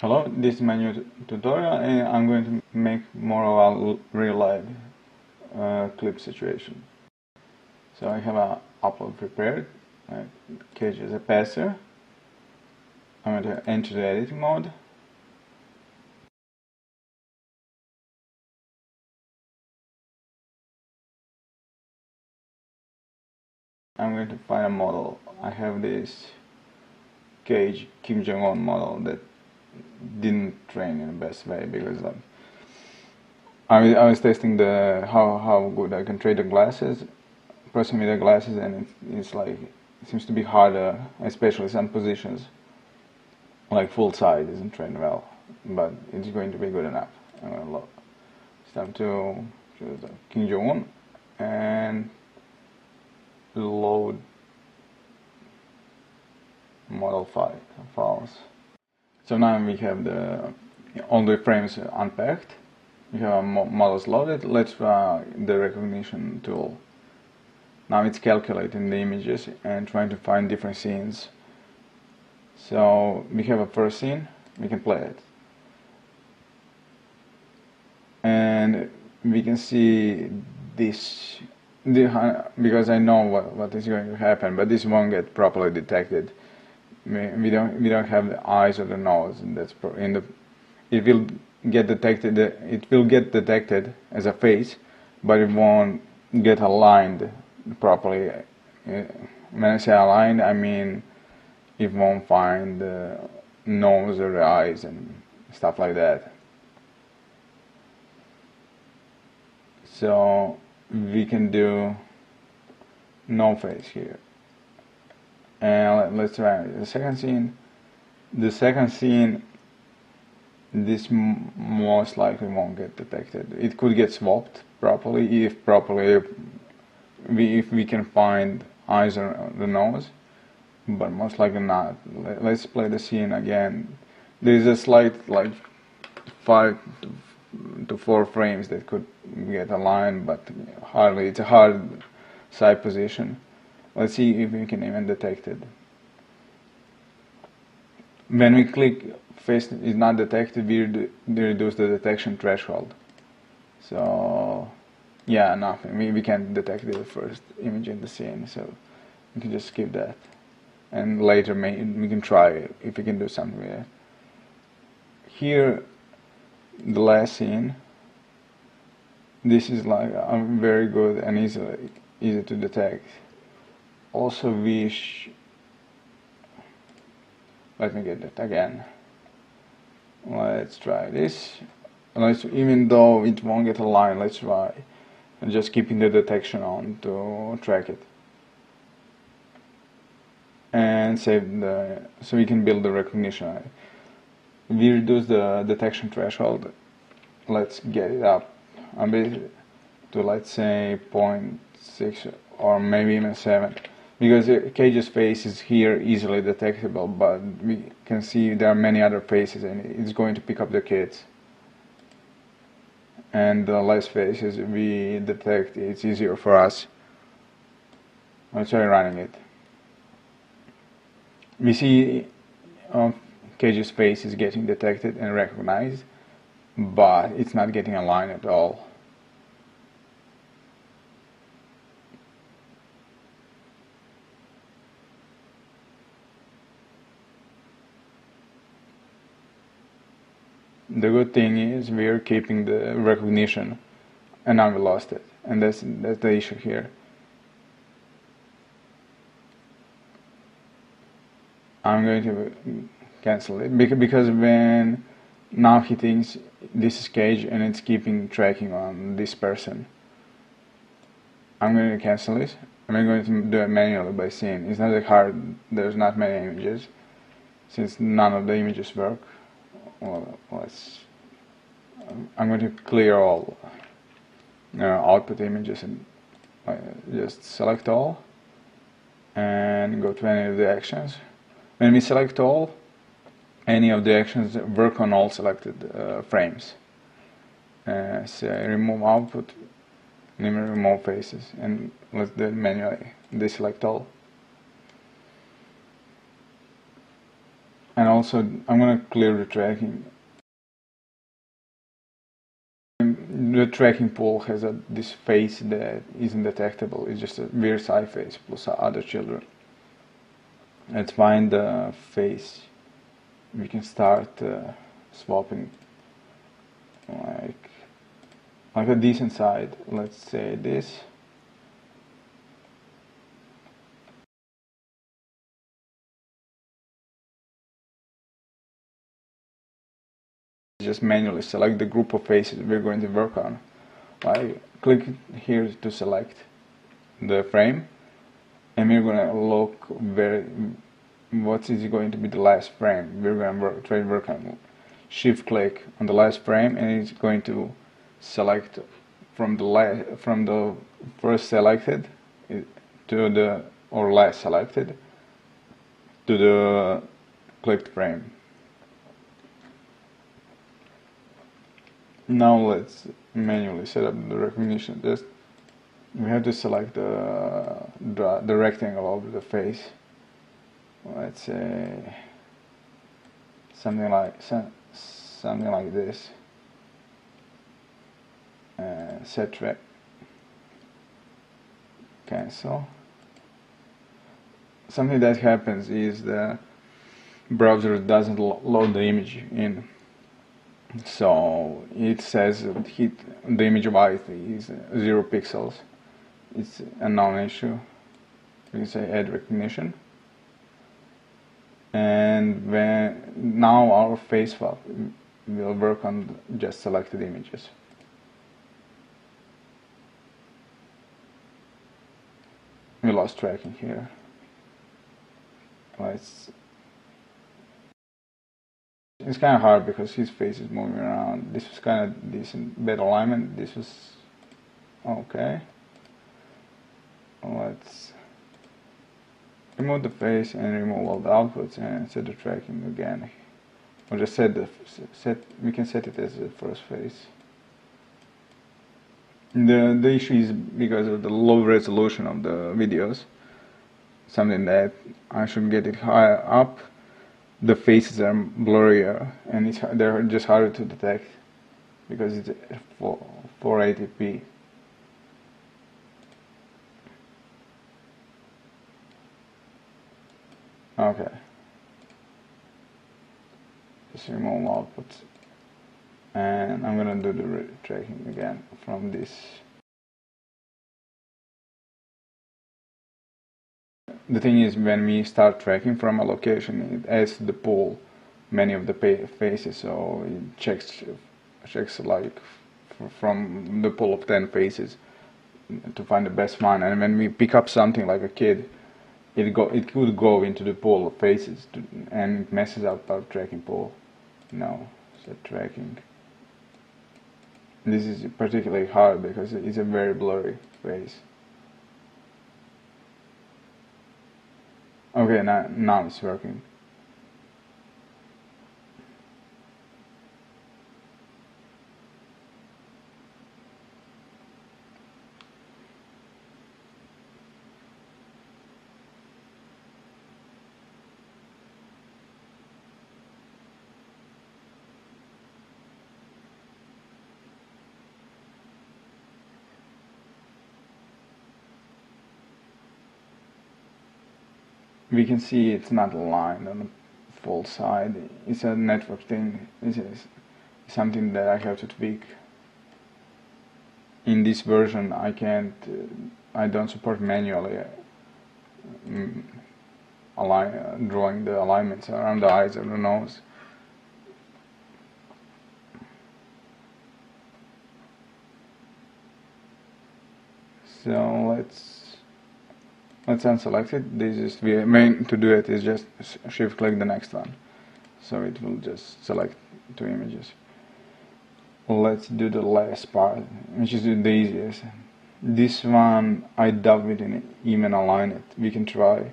Hello, this is my new tutorial and I'm going to make more of a real life clip situation. So I have an upload prepared, Cage as a passer. I'm going to enter the editing mode. I'm going to find a model. I have this Cage Kim Jong-un model that didn't train in the best way because I was testing how good I can trade the glasses, pressing with the glasses, and it's like it seems to be harder, especially some positions. Like full side isn't trained well, but it's going to be good enough. I'm gonna look. It's time to choose the Kim Jong-un and load model files. So now we have all the frames unpacked. We have our models loaded. Let's try the recognition tool. Now it's calculating the images and trying to find different scenes. So we have a first scene, we can play it. And we can see this, because I know what is going to happen, but this won't get properly detected. We don't have the eyes or the nose, and that's it will get detected as a face, but it won't get aligned properly. When I say aligned, I mean it won't find the nose or the eyes and stuff like that. So we can do no face here. And let's try the second scene. The second scene, this most likely won't get detected. It could get swapped properly if we can find eyes or the nose, but most likely not. Let's play the scene again. There is a slight, like 5 to 4 frames that could get aligned, but hardly. It's a hard side position. Let's see if we can even detect it. When we click face is not detected, we reduce the detection threshold. So yeah, nothing. We can't detect the first image in the scene, so we can just skip that. And later we can try if we can do something with it. Here, the last scene. This is like very good and easy to detect. Also, let me get that again. Let's try this. Even though it won't get aligned, let's try and just keeping the detection on to track it. And save so we can build the recognition. We reduce the detection threshold. Let's get it up a bit to, let's say, 0.6 or maybe even 7, because Cage's face is here easily detectable, but we can see there are many other faces and it's going to pick up the kids. And the less faces we detect, it's easier for us. Let's try running it. We see Cage's face is getting detected and recognized, but it's not getting aligned at all. The good thing is we are keeping the recognition, and now we lost it, and that's the issue here. I'm going to cancel it because when now he thinks this is Cage and it's keeping tracking on this person. I'm going to cancel it. I'm going to do it manually by scene. It's not that hard. There's not many images, since none of the images work. Well, I'm going to clear all output images and just select all and go to any of the actions. When we select all, any of the actions work on all selected frames. Say remove output, remove faces, and let's do it manually. Deselect all. And also I'm gonna clear the tracking. The tracking pool has this face that isn't detectable. It's just a weird side face plus other children. Let's find the face. We can start swapping like a decent side. Let's say this. Just manually select the group of faces we're going to work on. Click here to select the frame, and we're gonna look what is going to be the last frame. We're gonna try to work on shift click on the last frame, and it's going to select from the first selected to the last selected to the clicked frame. Now let's manually set up the recognition. Just we have to select the rectangle of the face. Let's say something like this. Set track. Cancel. Something that happens is the browser doesn't load the image in. So it says the image width is 0 pixels. It's a non-issue. We can say add recognition, and now our face swap will work on just selected images. We lost tracking here. It's kind of hard because his face is moving around. This was kind of decent, bad alignment. This was okay. Let's remove the face and remove all the outputs and set the tracking again. Or just we can set it as the first face. The issue is because of the low resolution of the videos. Something that I should get it higher up. The faces are blurrier and they're just harder to detect because it's 480p. Okay. Just remove outputs. And I'm gonna do the tracking again from this. The thing is, when we start tracking from a location, it adds to the pool many of the faces, so it checks like from the pool of 10 faces to find the best one. And when we pick up something like a kid, it could go into the pool of faces and it messes up our tracking pool. No, set tracking. This is particularly hard because it's a very blurry face. Okay, now it's working. We can see it's not aligned on the full side. It's a network thing. This is something that I have to tweak. In this version, I don't support manually drawing the alignments around the eyes or the nose. So let's unselect it. The main to do it is just shift click the next one, so it will just select 2 images. Let's do the last part, which is the easiest. This one I doubt we didn't even align it. We can try.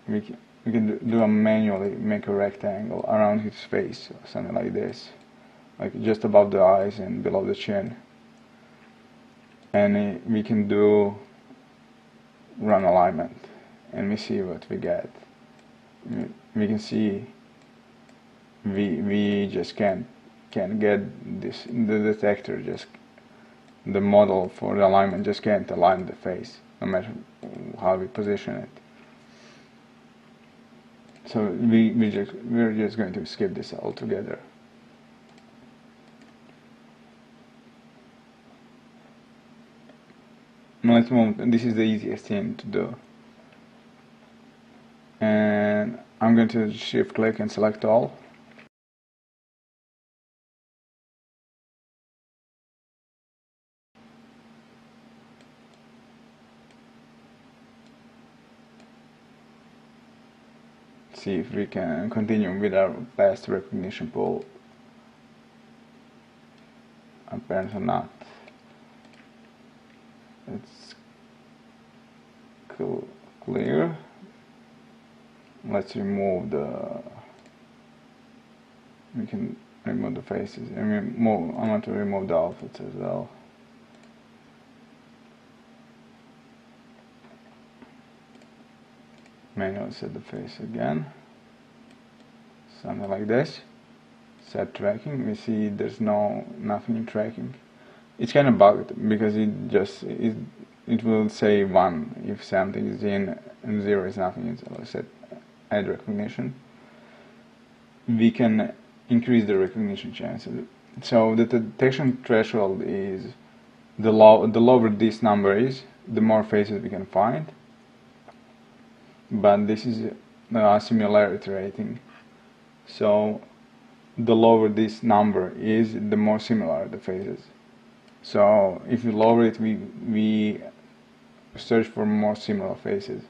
We can do manually make a rectangle around his face, or something like this, like just above the eyes and below the chin. And we can do run alignment and we see what we get. we can see we just can't get this, the detector just, the model for the alignment just can't align the face no matter how we position it. So we're just going to skip this altogether. Now let's move. This is the easiest thing to do, and I'm going to shift click and select all. See if we can continue with our past recognition pool. Apparently not. It's clear. Let's remove the. We can remove the faces. I want to remove the outfits as well. Manually set the face again, something like this. Set tracking. We see there's nothing in tracking. It's kind of bugged because it will say 1 if something is in and 0 is nothing. So let's set add recognition. We can increase the recognition chances. So the detection threshold is the lower this number is, the more faces we can find. But this is a similarity rating, so the lower this number is, the more similar the faces. So if you lower it, we search for more similar faces.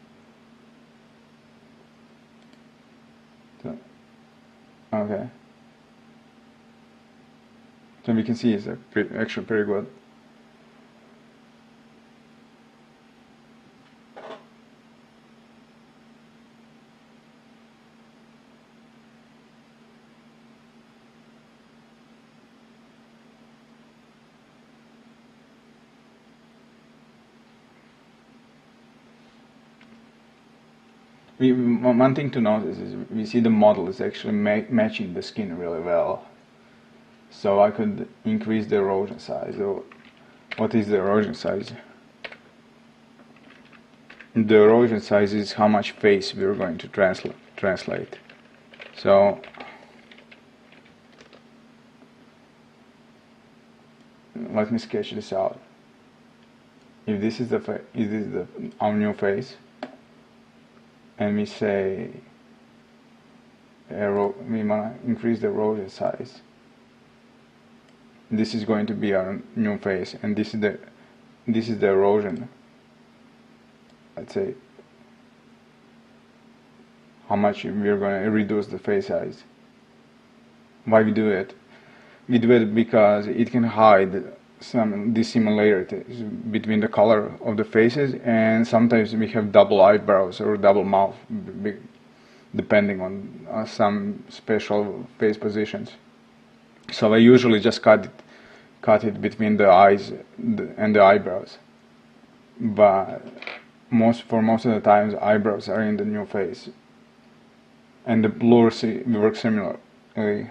So, okay, so we can see it's actually pretty good. One thing to notice is we see the model is actually matching the skin really well. So I could increase the erosion size. So what is the erosion size? The erosion size is how much face we're going to translate. So let me sketch this out. If this is our new face, and we say we want to increase the erosion size, this is going to be our new face, and this is the erosion. Let's say how much we're going to reduce the face size. Why we do it? We do it because it can hide some dissimilarities between the color of the faces, and sometimes we have double eyebrows or double mouth depending on some special face positions. So I usually just cut it between the eyes and the eyebrows, but for most of the times eyebrows are in the new face, and the blur works similarly.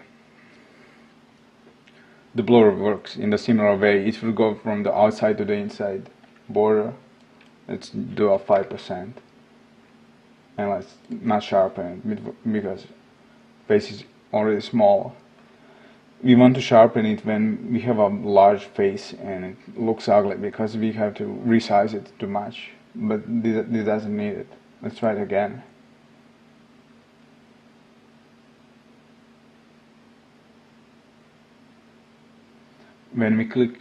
The blur works in a similar way. It will go from the outside to the inside border. Let's do a 5%, and let's not sharpen it because face is already small. We want to sharpen it when we have a large face and it looks ugly because we have to resize it too much, but this doesn't need it. Let's try it again. When we click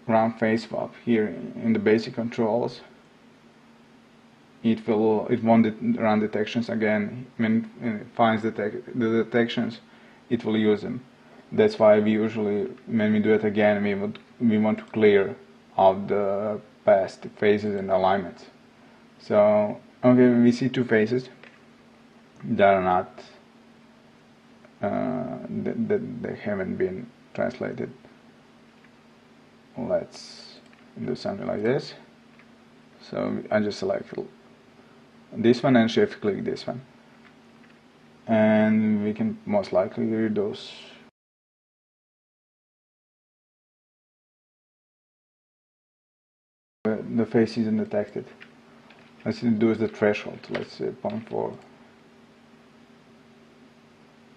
run face swap here in the basic controls, it won't run detections again. When it finds the detections, it will use them. That's why we usually, when we do it again, we want to clear out the past faces and alignments. So okay, we see two faces that are not that they haven't been translated. Let's do something like this. So I just select this one and shift click this one. and we can most likely reduce the face isn't detected. Let's reduce the threshold, let's say 0.4.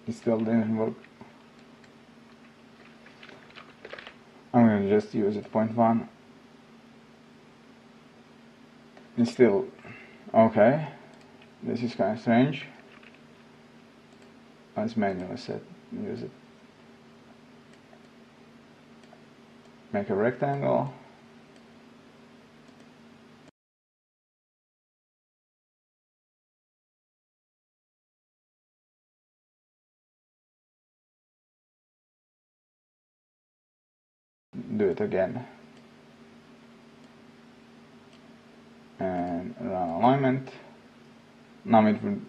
It still didn't work. I'm going to just use it 0.1. It's still okay. This is kind of strange. Let's manually use it. Make a rectangle. Do it again. And run alignment. Now it will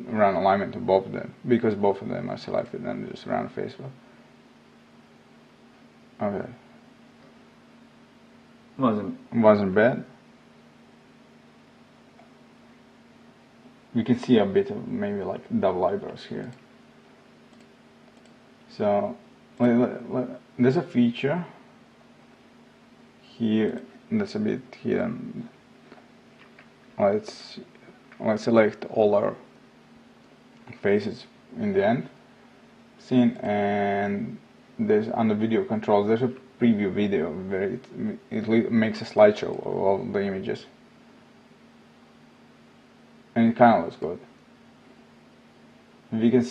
run alignment to both of them, because both of them are selected, and just run face swap. Okay. Wasn't bad. You can see a bit of maybe like double eyebrows here. So there's a feature here that's a bit hidden. Let's select all our faces in the end scene, and there's under video controls there's a preview video where it makes a slideshow of all the images, and it kind of looks good. We can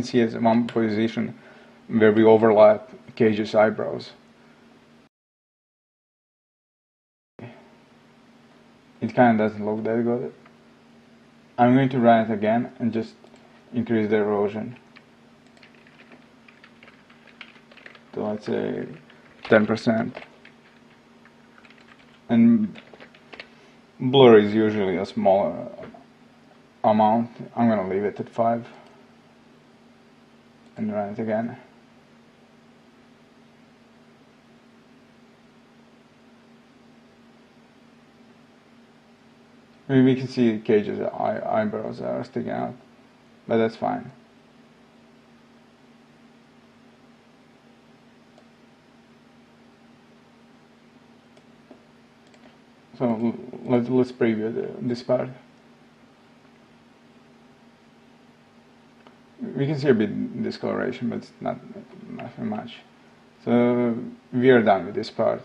see as one position where we overlap Cage's eyebrows. It kind of doesn't look that good. I'm going to run it again and just increase the erosion to, let's say, 10%. And blur is usually a smaller amount. I'm gonna leave it at 5 and run it again. We can see Cage's eyebrows are sticking out, but that's fine. So let's preview this part. We can see a bit discoloration, but it's not nothing much. So we are done with this part.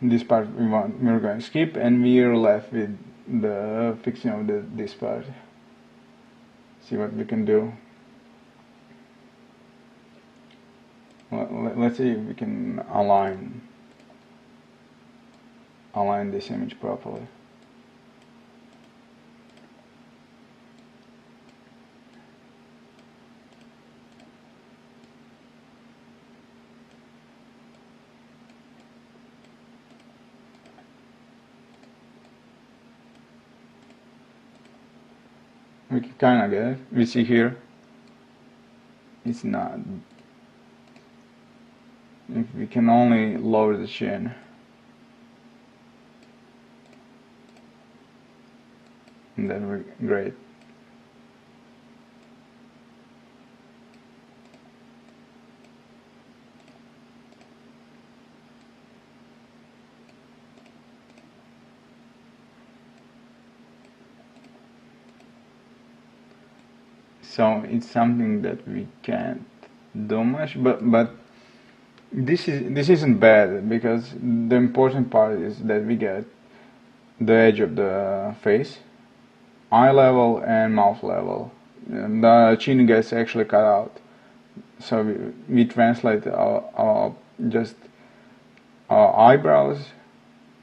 This part we're going to skip, and we're left with the fixing of this part. See what we can do. Let's see if we can align this image properly. We can kind of get it. We see here, it's not. If we can only lower the chin, then we're great. So it's something that we can't do much, but this isn't bad, because the important part is that we get the edge of the face, eye level and mouth level. And the chin gets actually cut out, so we translate our eyebrows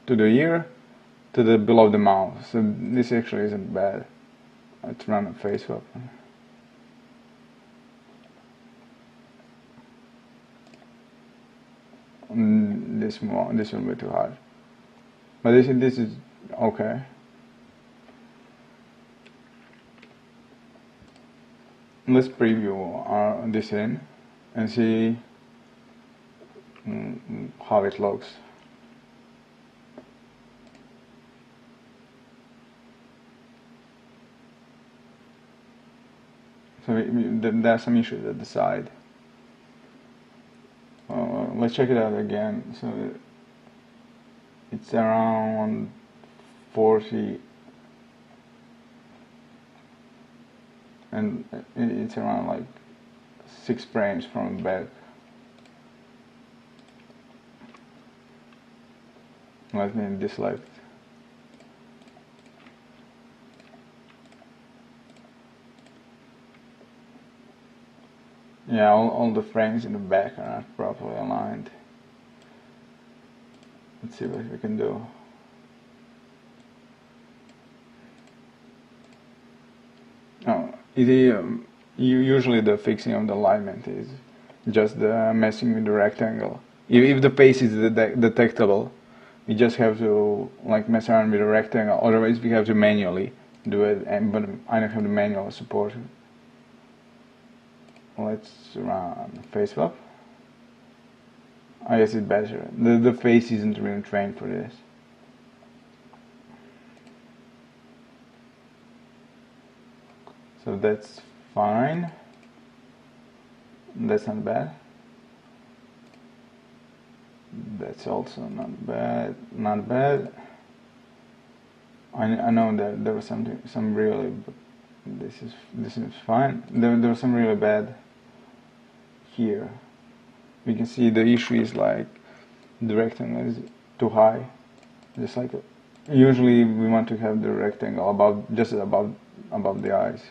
to the ear to the below the mouth. So this actually isn't bad. Let's run a face swap. This will be too hard, but this is okay. let's preview this in and see how it looks. So there are some issues at the side. Let's check it out again. So it's around 40 and it's around like 6 frames from the back. Let me deselect. Yeah, all the frames in the back are not properly aligned. Let's see what we can do. Usually the fixing of the alignment is just the messing with the rectangle. If the face is detectable, you just have to like mess around with the rectangle. Otherwise, we have to manually do it. But I don't have the manual support. Let's run face swap. I guess it's better. The face isn't really trained for this. So that's fine. That's not bad. That's also not bad. Not bad. I know that there was some really, but this is fine. There was some really bad here. We can see the issue is like the rectangle is too high. Just like usually we want to have the rectangle just above the eyes.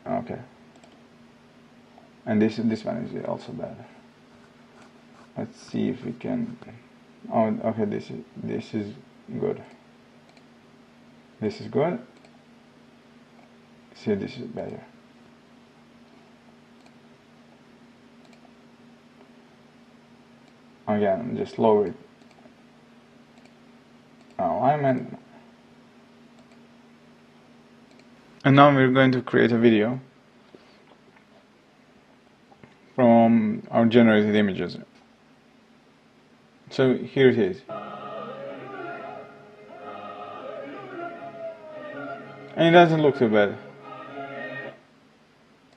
Okay. And this one is also bad. Let's see if we can. Oh, okay. This is good. This is good. See, this is better. Again, just lower it. Alignment. And now we're going to create a video from our generated images. So here it is. And it doesn't look too bad.